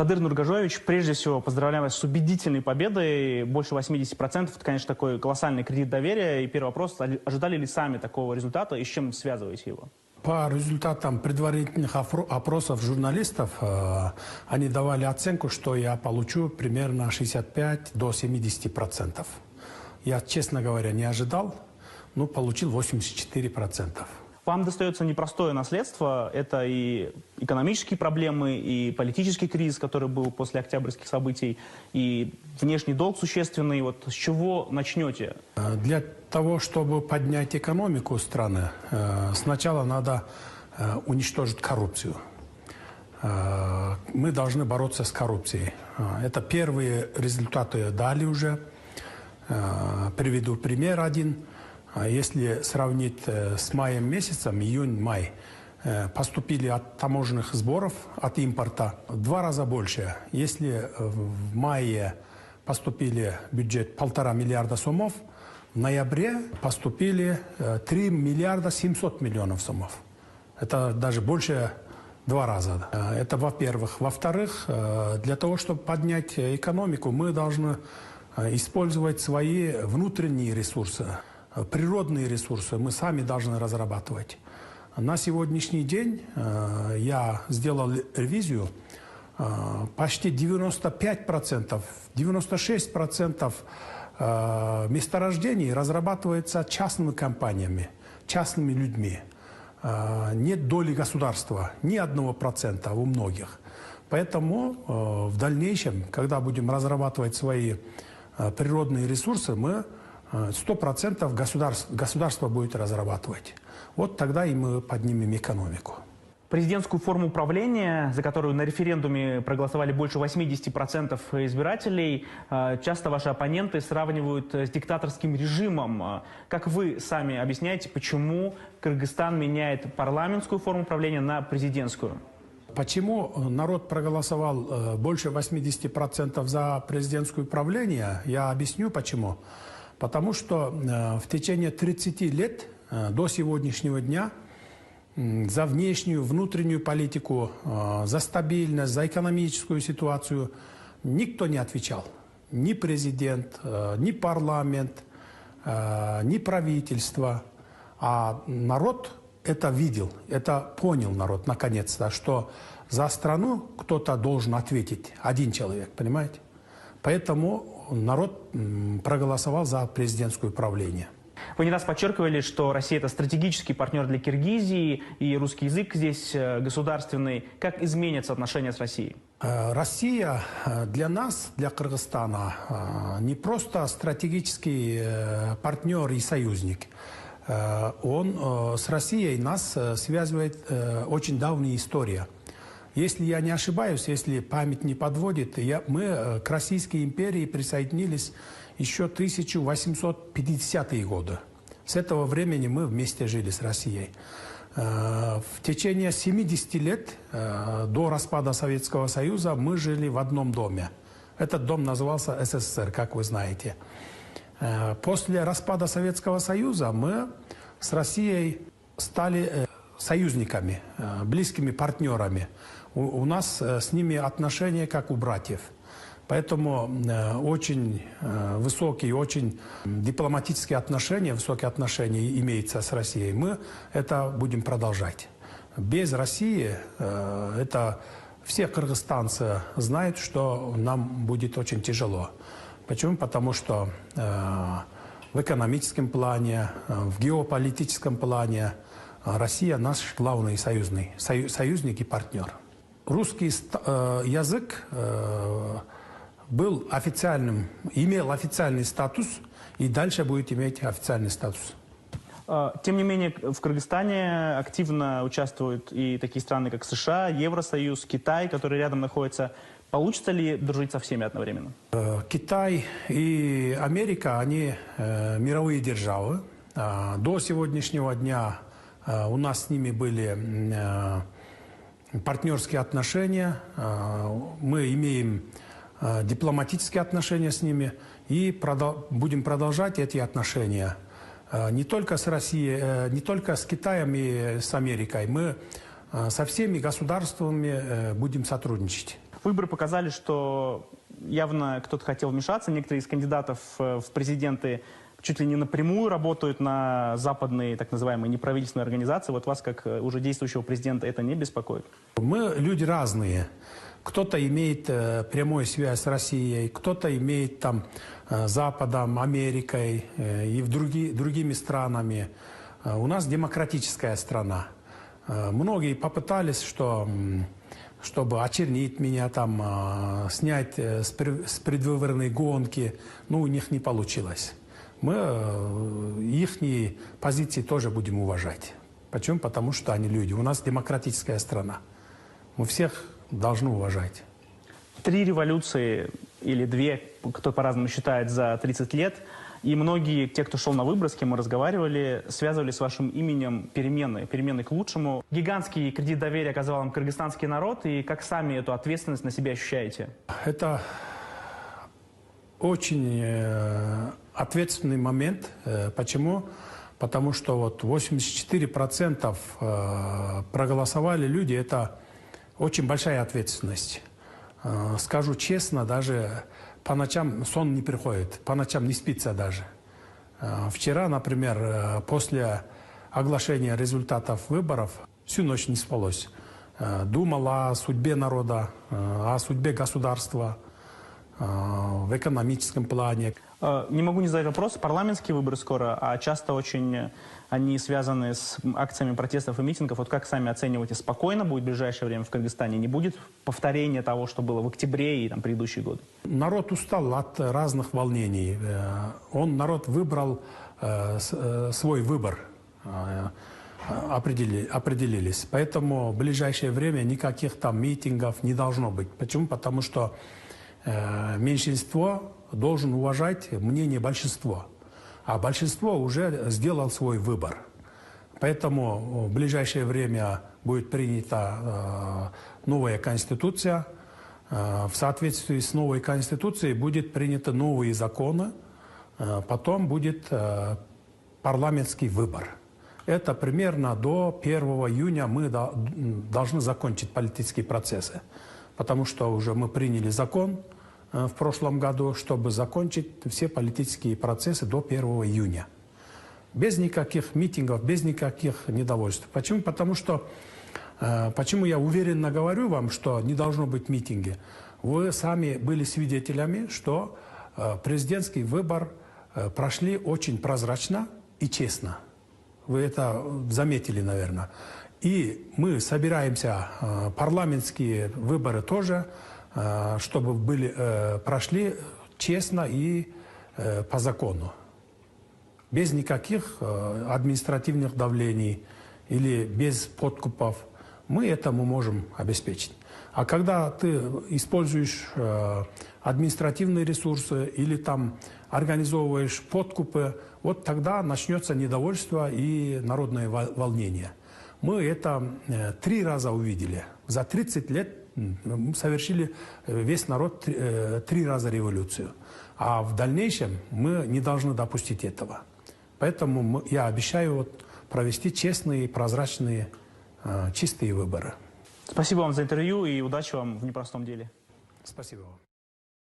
Садыр Нургажоевич, прежде всего поздравляю вас с убедительной победой. Больше 80%. Это, конечно, такой колоссальный кредит доверия. И первый вопрос, ожидали ли сами такого результата и с чем связываете его? По результатам предварительных опросов журналистов, они давали оценку, что я получу примерно 65 до 70%. Я, честно говоря, не ожидал, но получил 84%. Вам достается непростое наследство. Это и экономические проблемы, и политический кризис, который был после октябрьских событий, и внешний долг существенный. Вот с чего начнете? Для того, чтобы поднять экономику страны, сначала надо уничтожить коррупцию. Мы должны бороться с коррупцией. Это первые результаты дали уже. Приведу пример один. Если сравнить с маем месяцем, июнь-май, поступили от таможенных сборов, от импорта в 2 раза больше. Если в мае поступили в бюджет 1,5 миллиарда сомов, в ноябре поступили 3 миллиарда 700 миллионов сомов. Это даже больше 2 раза. Это во-первых. Во-вторых, для того, чтобы поднять экономику, мы должны использовать свои внутренние ресурсы. Природные ресурсы мы сами должны разрабатывать. На сегодняшний день я сделал ревизию. Почти 95%, 96% месторождений разрабатывается частными компаниями, частными людьми. Нет доли государства, ни 1% у многих. Поэтому в дальнейшем, когда будем разрабатывать свои природные ресурсы, мы 100% государство будет разрабатывать. Вот тогда и мы поднимем экономику. Президентскую форму управления, за которую на референдуме проголосовали больше 80% избирателей, часто ваши оппоненты сравнивают с диктаторским режимом. Как вы сами объясняете, почему Кыргызстан меняет парламентскую форму управления на президентскую? Почему народ проголосовал больше 80% за президентское управление, я объясню почему. Потому что в течение 30 лет до сегодняшнего дня за внешнюю, внутреннюю политику, за стабильность, за экономическую ситуацию никто не отвечал. Ни президент, ни парламент, ни правительство. А народ это видел, это понял народ наконец-то, что за страну кто-то должен ответить, один человек, понимаете? Поэтому народ проголосовал за президентское управление. Вы не раз подчеркивали, что Россия – это стратегический партнер для Киргизии, и русский язык здесь государственный. Как изменятся отношения с Россией? Россия для нас, для Кыргызстана, не просто стратегический партнер и союзник. С Россией нас связывает очень давняя история. Если я не ошибаюсь, если память не подводит, мы к Российской империи присоединились еще 1850-е годы. С этого времени мы вместе жили с Россией. В течение 70 лет до распада Советского Союза мы жили в одном доме. Этот дом назывался СССР, как вы знаете. После распада Советского Союза мы с Россией стали союзниками, близкими партнерами. У нас с ними отношения как у братьев. Поэтому очень высокие, очень дипломатические отношения, высокие отношения имеются с Россией. Мы это будем продолжать. Без России все кыргызстанцы знают, что нам будет очень тяжело. Почему? Потому что в экономическом плане, в геополитическом плане Россия наш главный союзник и партнер. Русский язык был официальным, имел официальный статус и дальше будет иметь официальный статус. Тем не менее, в Кыргызстане активно участвуют и такие страны, как США, Евросоюз, Китай, которые рядом находятся. Получится ли дружить со всеми одновременно? Китай и Америка, они мировые державы. До сегодняшнего дня у нас с ними были партнерские отношения. Мы имеем дипломатические отношения с ними и будем продолжать эти отношения. Не только с Россией, не только с Китаем и с Америкой. Мы со всеми государствами будем сотрудничать. Выборы показали, что явно кто-то хотел вмешаться. Некоторые из кандидатов в президенты чуть ли не напрямую работают на западные, так называемые, неправительственные организации. Вот вас, как уже действующего президента, это не беспокоит? Мы люди разные. Кто-то имеет прямую связь с Россией, кто-то имеет там Западом, Америкой и другими странами. У нас демократическая страна. Многие попытались, чтобы очернить меня, там, снять с предвыборной гонки, но у них не получилось. Мы их позиции тоже будем уважать. Почему? Потому что они люди. У нас демократическая страна. Мы всех должны уважать. 3 революции или 2, кто по-разному считает, за 30 лет. И многие, те, кто шел на выборы, с кем мы разговаривали, связывали с вашим именем перемены к лучшему. Гигантский кредит доверия оказал вам кыргызстанский народ. И как сами эту ответственность на себя ощущаете? Это очень ответственный момент. Почему? Потому что вот 84% проголосовали люди. Это очень большая ответственность. Скажу честно, даже по ночам сон не приходит, по ночам не спится даже. Вчера, например, после оглашения результатов выборов всю ночь не спалось. Думал о судьбе народа, о судьбе государства, в экономическом плане. Не могу не задать вопрос. Парламентские выборы скоро, а часто очень они связаны с акциями протестов и митингов. Вот как сами оцениваете, спокойно будет в ближайшее время в Кыргызстане? Не будет повторения того, что было в октябре и там, предыдущие годы? Народ устал от разных волнений. Народ выбрал свой выбор. Определились. Поэтому в ближайшее время никаких там митингов не должно быть. Почему? Потому что меньшинство должен уважать мнение большинства. А большинство уже сделало свой выбор. Поэтому в ближайшее время будет принята новая конституция. В соответствии с новой конституцией будут приняты новые законы. Потом будет парламентский выбор. Это примерно до 1 июня мы должны закончить политические процессы. Потому что уже мы приняли закон в прошлом году, чтобы закончить все политические процессы до 1 июня. Без никаких митингов, без никаких недовольств. Почему? Потому что, почему я уверенно говорю вам, что не должно быть митинги? Вы сами были свидетелями, что президентский выбор прошли очень прозрачно и честно. Вы это заметили, наверное. И мы собираемся, парламентские выборы тоже, чтобы прошли честно и по закону. Без никаких административных давлений или без подкупов. Мы этому можем обеспечить. А когда ты используешь административные ресурсы или там организовываешь подкупы, вот тогда начнется недовольство и народное волнение. Мы это 3 раза увидели. За 30 лет совершили весь народ 3 раза революцию. А в дальнейшем мы не должны допустить этого. Поэтому я обещаю провести честные, прозрачные, чистые выборы. Спасибо вам за интервью и удачи вам в непростом деле. Спасибо вам.